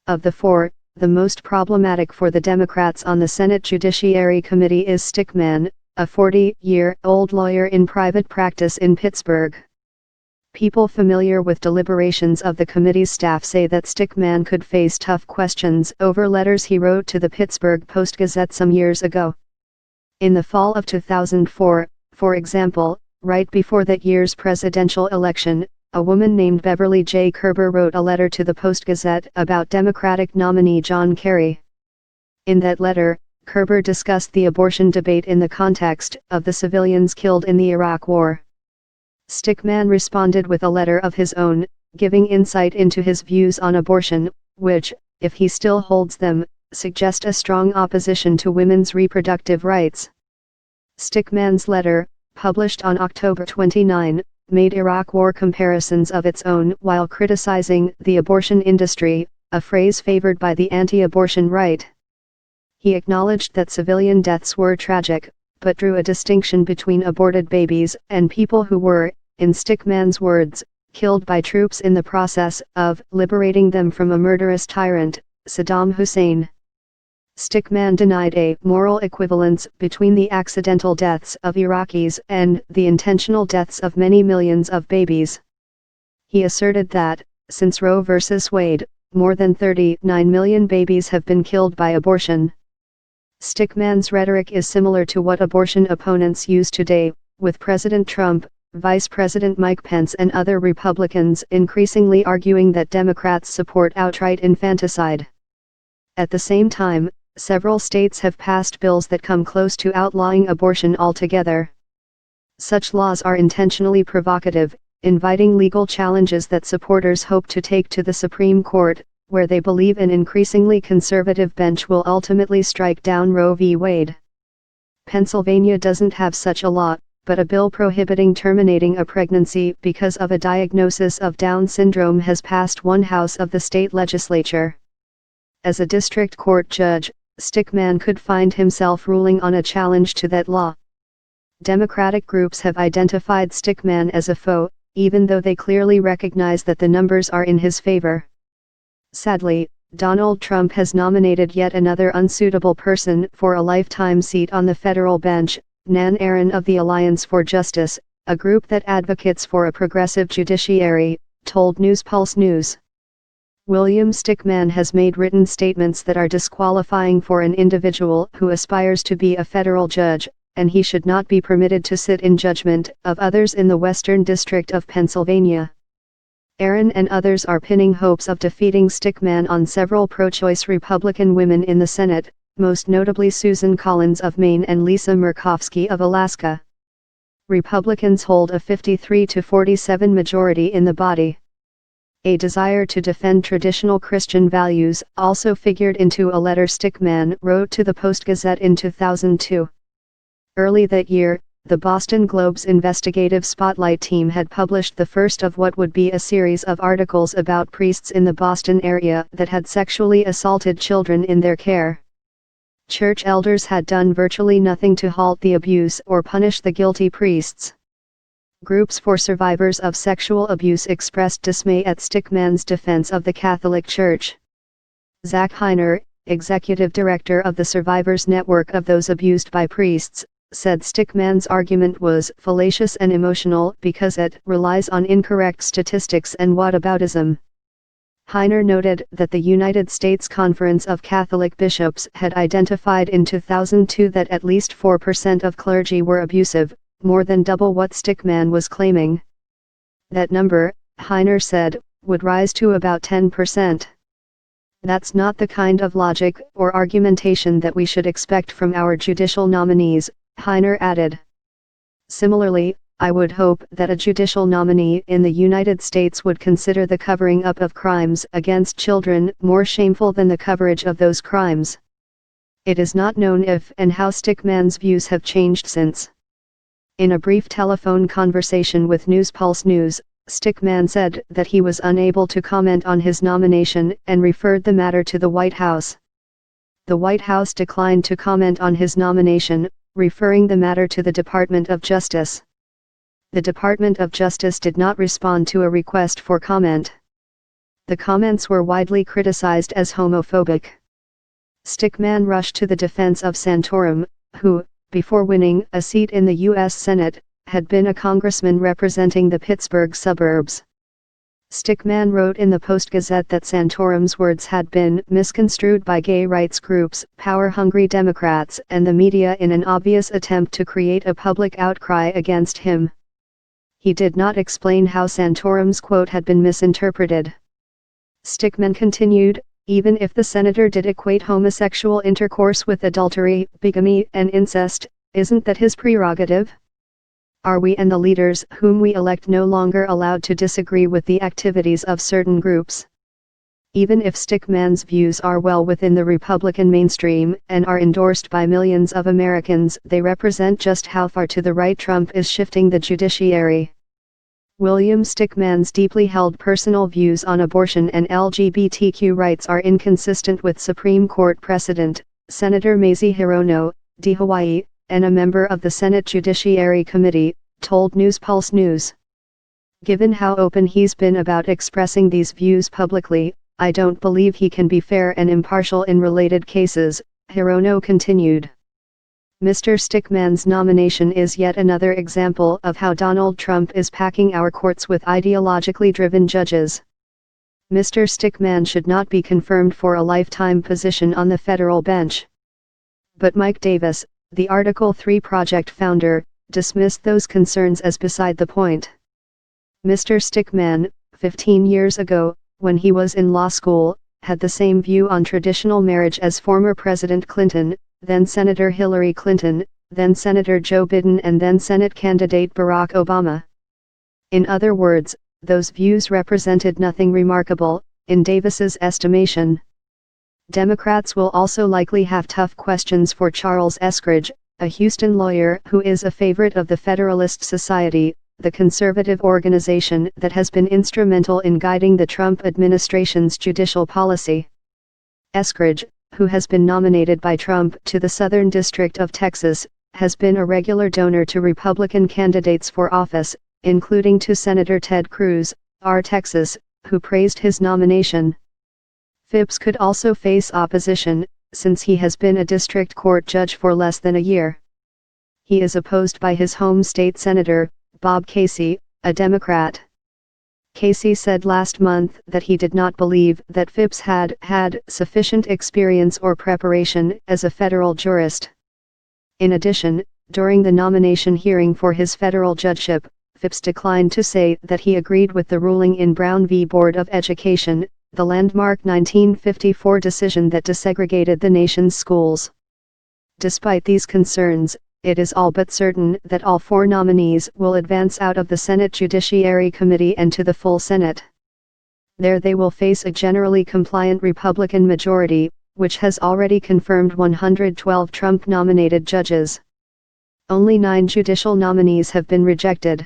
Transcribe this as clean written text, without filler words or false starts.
Of the four, the most problematic for the Democrats on the Senate Judiciary Committee is Stickman, a 40-year-old lawyer in private practice in Pittsburgh. People familiar with deliberations of the committee's staff say that Stickman could face tough questions over letters he wrote to the Pittsburgh Post-Gazette some years ago. In the fall of 2004, for example, right before that year's presidential election, a woman named Beverly J. Kerber wrote a letter to the Post-Gazette about Democratic nominee John Kerry. In that letter, Kerber discussed the abortion debate in the context of the civilians killed in the Iraq War. Stickman responded with a letter of his own, giving insight into his views on abortion, which, if he still holds them, suggest a strong opposition to women's reproductive rights. Stickman's letter, published on October 29, made Iraq War comparisons of its own while criticizing the abortion industry, a phrase favored by the anti-abortion right. He acknowledged that civilian deaths were tragic, but drew a distinction between aborted babies and people who were, in Stickman's words, killed by troops in the process of liberating them from a murderous tyrant, Saddam Hussein. Stickman denied a moral equivalence between the accidental deaths of Iraqis and the intentional deaths of many millions of babies. He asserted that, since Roe v. Wade, more than 39 million babies have been killed by abortion. Stickman's rhetoric is similar to what abortion opponents use today, with President Trump, Vice President Mike Pence and other Republicans increasingly arguing that Democrats support outright infanticide. At the same time, several states have passed bills that come close to outlawing abortion altogether. Such laws are intentionally provocative, inviting legal challenges that supporters hope to take to the Supreme Court, where they believe an increasingly conservative bench will ultimately strike down Roe v. Wade. Pennsylvania doesn't have such a law, but a bill prohibiting terminating a pregnancy because of a diagnosis of Down syndrome has passed one house of the state legislature. As a district court judge, Stickman could find himself ruling on a challenge to that law. Democratic groups have identified Stickman as a foe, even though they clearly recognize that the numbers are in his favor. Sadly, Donald Trump has nominated yet another unsuitable person for a lifetime seat on the federal bench, Nan Aaron of the Alliance for Justice, a group that advocates for a progressive judiciary, told NewsPulse News. William Stickman has made written statements that are disqualifying for an individual who aspires to be a federal judge, and he should not be permitted to sit in judgment of others in the Western District of Pennsylvania. Aaron and others are pinning hopes of defeating Stickman on several pro-choice Republican women in the Senate, most notably Susan Collins of Maine and Lisa Murkowski of Alaska. Republicans hold a 53-47 majority in the body. A desire to defend traditional Christian values also figured into a letter Stickman wrote to the Post-Gazette in 2002. Early that year, the Boston Globe's investigative Spotlight team had published the first of what would be a series of articles about priests in the Boston area that had sexually assaulted children in their care. Church elders had done virtually nothing to halt the abuse or punish the guilty priests. Groups for survivors of sexual abuse expressed dismay at Stickman's defense of the Catholic Church. Zach Heiner, executive director of the Survivors Network of Those Abused by Priests, said Stickman's argument was fallacious and emotional because it relies on incorrect statistics and whataboutism. Heiner noted that the United States Conference of Catholic Bishops had identified in 2002 that at least 4% of clergy were abusive, more than double what Stickman was claiming. That number, Heiner said, would rise to about 10%. That's not the kind of logic or argumentation that we should expect from our judicial nominees, Heiner added. Similarly, I would hope that a judicial nominee in the United States would consider the covering up of crimes against children more shameful than the coverage of those crimes. It is not known if and how Stickman's views have changed since. In a brief telephone conversation with NewsPulse News, Stickman said that he was unable to comment on his nomination and referred the matter to the White House. The White House declined to comment on his nomination, referring the matter to the Department of Justice. The Department of Justice did not respond to a request for comment. The comments were widely criticized as homophobic. Stickman rushed to the defense of Santorum, who, before winning a seat in the U.S. Senate, had been a congressman representing the Pittsburgh suburbs. Stickman wrote in the Post-Gazette that Santorum's words had been misconstrued by gay rights groups, power-hungry Democrats, and the media in an obvious attempt to create a public outcry against him. He did not explain how Santorum's quote had been misinterpreted. Stickman continued, even if the senator did equate homosexual intercourse with adultery, bigamy, and incest, isn't that his prerogative? Are we and the leaders whom we elect no longer allowed to disagree with the activities of certain groups? Even if Stickman's views are well within the Republican mainstream and are endorsed by millions of Americans, they represent just how far to the right Trump is shifting the judiciary. William Stickman's deeply held personal views on abortion and LGBTQ rights are inconsistent with Supreme Court precedent, Senator Mazie Hirono, D. Hawaii, and a member of the Senate Judiciary Committee, told News Pulse News. Given how open he's been about expressing these views publicly, I don't believe he can be fair and impartial in related cases, Hirono continued. Mr. Stickman's nomination is yet another example of how Donald Trump is packing our courts with ideologically driven judges. Mr. Stickman should not be confirmed for a lifetime position on the federal bench. But Mike Davis, the Article 3 Project founder, dismissed those concerns as beside the point. Mr. Stickman, 15 years ago, when he was in law school, had the same view on traditional marriage as former President Clinton, then Senator Hillary Clinton, then Senator Joe Biden, and then Senate candidate Barack Obama. In other words, those views represented nothing remarkable, in Davis's estimation. Democrats will also likely have tough questions for Charles Eskridge, a Houston lawyer who is a favorite of the Federalist Society, the conservative organization that has been instrumental in guiding the Trump administration's judicial policy. Eskridge, who has been nominated by Trump to the Southern District of Texas, has been a regular donor to Republican candidates for office, including to Senator Ted Cruz, R. Texas, who praised his nomination. Phipps could also face opposition, since he has been a district court judge for less than a year. He is opposed by his home state senator, Bob Casey, a Democrat. Casey said last month that he did not believe that Phipps had sufficient experience or preparation as a federal jurist. In addition, during the nomination hearing for his federal judgeship, Phipps declined to say that he agreed with the ruling in Brown v. Board of Education, the landmark 1954 decision that desegregated the nation's schools. Despite these concerns, it is all but certain that all four nominees will advance out of the Senate Judiciary Committee and to the full Senate. There they will face a generally compliant Republican majority, which has already confirmed 112 Trump-nominated judges. Only 9 judicial nominees have been rejected.